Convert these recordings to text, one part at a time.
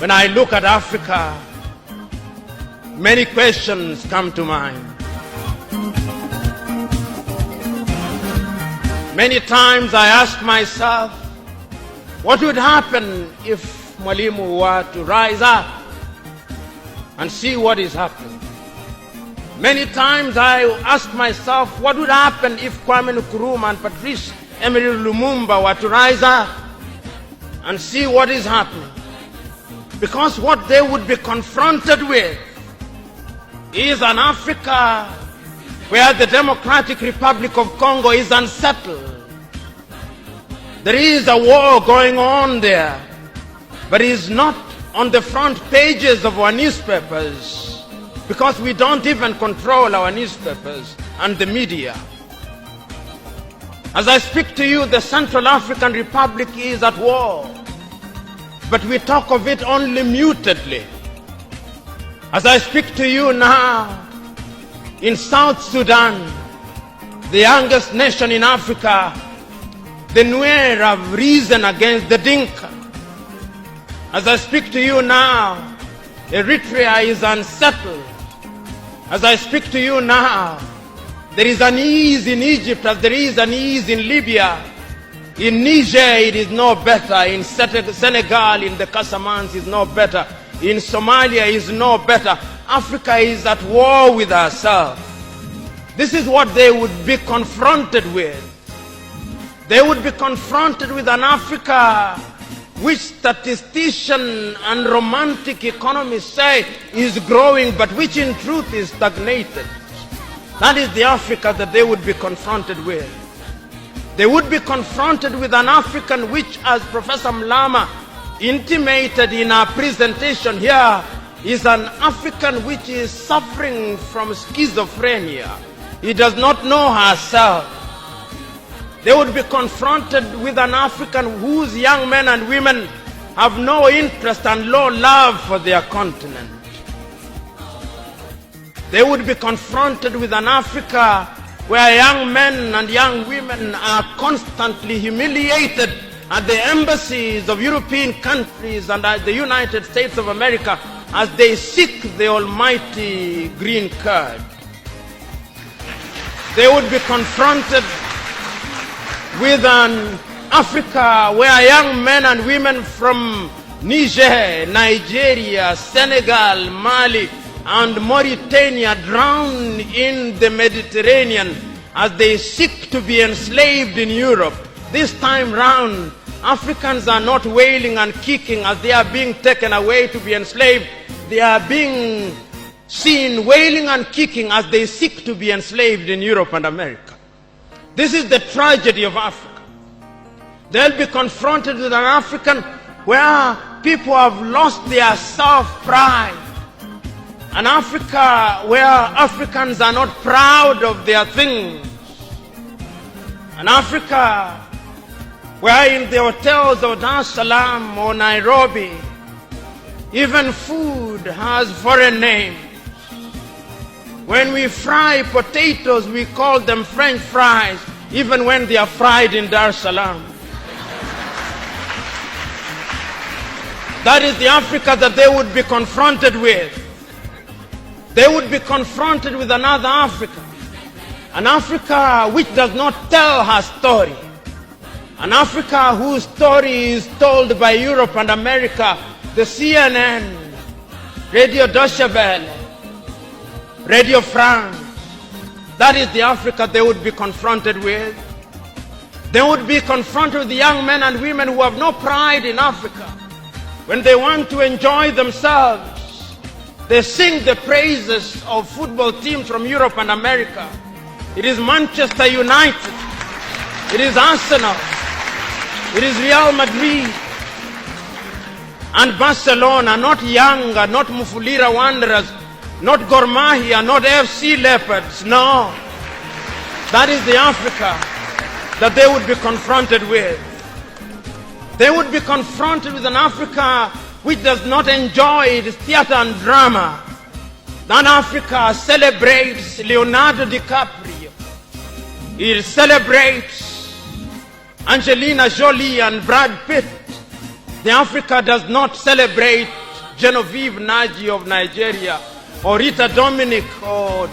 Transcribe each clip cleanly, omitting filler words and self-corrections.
When I look at Africa, many questions come to mind. Many times I ask myself, what would happen if Mwalimu were to rise up and see what is happening? Many times I ask myself, what would happen if Kwame Nkrumah and Patrice Emery Lumumba were to rise up and see what is happening? Because what they would be confronted with is an Africa where the Democratic Republic of Congo is unsettled. There is a war going on there, but it is not on the front pages of our newspapers because we don't even control our newspapers and the media. As I speak to you, the Central African Republic is at war, but we talk of it only mutedly. As I speak to you now, in South Sudan, the youngest nation in Africa, the Nuer have risen against the Dinka. As I speak to you now, Eritrea is unsettled. As I speak to you now, there is an ease in Egypt as there is an ease in Libya. In Niger, it is no better. In Senegal, in the Casamance, it is no better. In Somalia, it is no better. Africa is at war with herself. This is what they would be confronted with. They would be confronted with an Africa which statisticians and romantic economists say is growing, but which in truth is stagnated. That is the Africa that they would be confronted with. They would be confronted with an African which, as Professor Mlama intimated in our presentation here, is an African which is suffering from schizophrenia. He does not know herself. They would be confronted with an African whose young men and women have no interest and low love for their continent. They would be confronted with an Africa where young men and young women are constantly humiliated at the embassies of European countries and at the United States of America as they seek the almighty green card. They would be confronted with an Africa where young men and women from Niger, Nigeria, Senegal, Mali, and Mauritania drown in the Mediterranean as they seek to be enslaved in Europe. This time round, Africans are not wailing and kicking as they are being taken away to be enslaved. They are being seen wailing and kicking as they seek to be enslaved in Europe and America. This is the tragedy of Africa. They'll be confronted with an African where people have lost their self-pride. An Africa where Africans are not proud of their things. An Africa where in the hotels of Dar es Salaam or Nairobi, even food has foreign names. When we fry potatoes, we call them French fries, even when they are fried in Dar es Salaam. That is the Africa that they would be confronted with. They would be confronted with another Africa. An Africa which does not tell her story. An Africa whose story is told by Europe and America, the CNN, Radio Deutsche Welle, Radio France. That is the Africa they would be confronted with. They would be confronted with the young men and women who have no pride in Africa. When they want to enjoy themselves, they sing the praises of football teams from Europe and America. It is Manchester United. It is Arsenal. It is Real Madrid and Barcelona, not Yanga, not Mufulira Wanderers, not Gor Mahia, not FC Leopards. No. That is the Africa that they would be confronted with. They would be confronted with an Africa which does not enjoy its theater and drama. That Africa celebrates Leonardo DiCaprio. It celebrates Angelina Jolie and Brad Pitt. The Africa does not celebrate Genevieve Naji of Nigeria, or Rita Dominic, or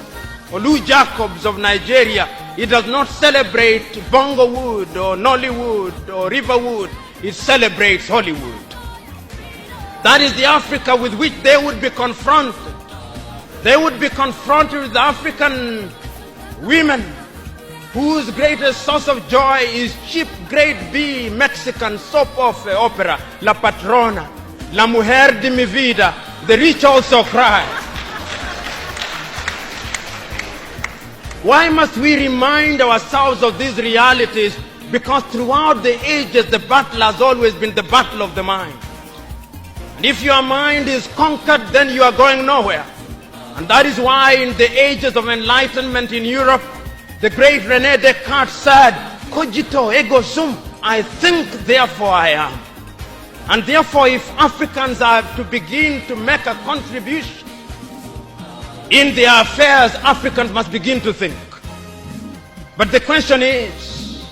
Lou Jacobs of Nigeria. It does not celebrate Bongowood or Nollywood or Riverwood. It celebrates Hollywood. That is the Africa with which they would be confronted. They would be confronted with African women whose greatest source of joy is cheap grade B Mexican soap opera, La Patrona, La Mujer de mi Vida, The Rich Also Cry. Why must we remind ourselves of these realities? Because throughout the ages, the battle has always been the battle of the mind. And if your mind is conquered, then you are going nowhere. And that is why in the ages of enlightenment in Europe, the great René Descartes said, cogito ergo sum, I think, therefore I am. And therefore, if Africans are to begin to make a contribution in their affairs, Africans must begin to think. But the question is,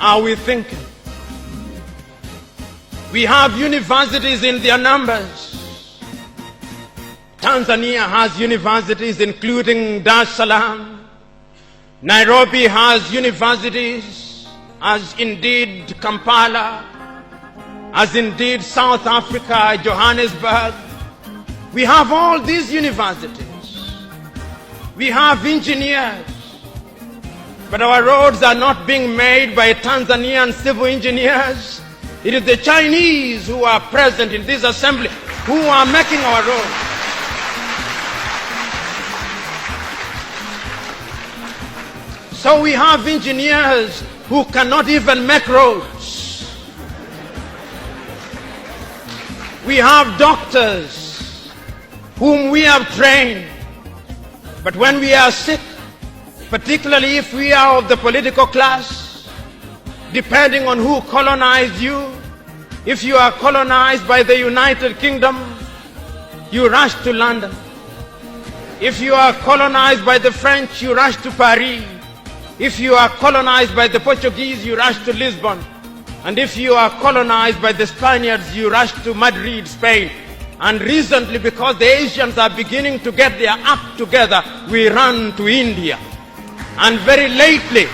are we thinking? We have universities in their numbers. Tanzania has universities including Dar es Salaam. Nairobi has universities, as indeed Kampala, as indeed South Africa, Johannesburg. We have all these universities. We have engineers. But our roads are not being made by Tanzanian civil engineers. It is the Chinese who are present in this assembly who are making our roads. So we have engineers who cannot even make roads. We have doctors whom we have trained. But when we are sick, particularly if we are of the political class, depending on who colonized you, if you are colonized by the United Kingdom, you rush to London. If you are colonized by the French, you rush to Paris. If you are colonized by the Portuguese, you rush to Lisbon. And if you are colonized by the Spaniards, you rush to Madrid, Spain. And recently, because the Asians are beginning to get their act together, we run to India. And very lately,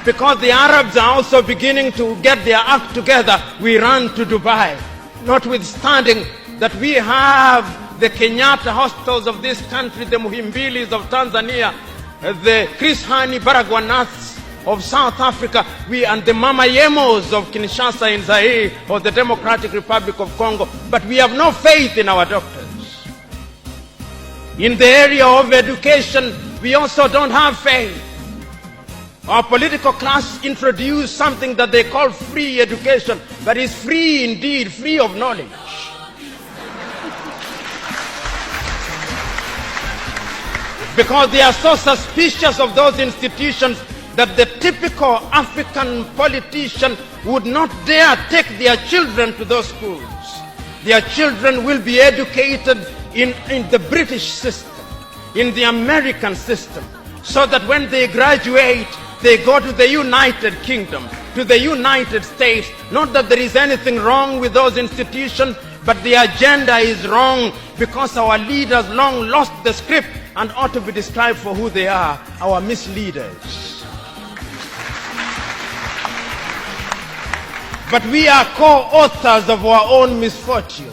because the Arabs are also beginning to get their act together, we run to Dubai. Notwithstanding that we have the Kenyatta hospitals of this country, the Muhimbilis of Tanzania, the Chris Hani Baragwanaths of South Africa, and the Mama Yemos of Kinshasa in Zaire or the Democratic Republic of Congo. But we have no faith in our doctors. In the area of education, we also don't have faith. Our political class introduced something that they call free education, that is free indeed, free of knowledge. Because they are so suspicious of those institutions that the typical African politician would not dare take their children to those schools. Their children will be educated in the British system, in the American system, so that when they graduate, they go to the United Kingdom, to the United States. Not that there is anything wrong with those institutions, but the agenda is wrong because our leaders long lost the script and ought to be described for who they are, our misleaders. But we are co-authors of our own misfortune.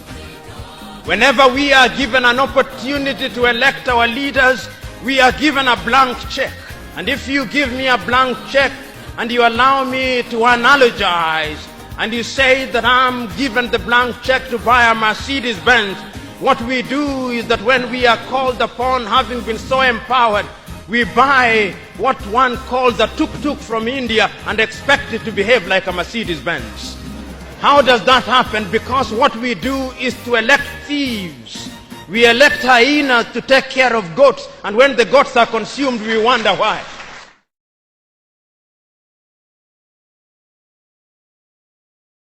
Whenever we are given an opportunity to elect our leaders, we are given a blank check. And if you give me a blank check and you allow me to analogize, and you say that I'm given the blank check to buy a Mercedes Benz, what we do is that when we are called upon, having been so empowered, we buy what one calls a tuk-tuk from India and expect it to behave like a Mercedes Benz. How does that happen? Because what we do is to elect thieves. We elect hyenas to take care of goats, and when the goats are consumed, we wonder why.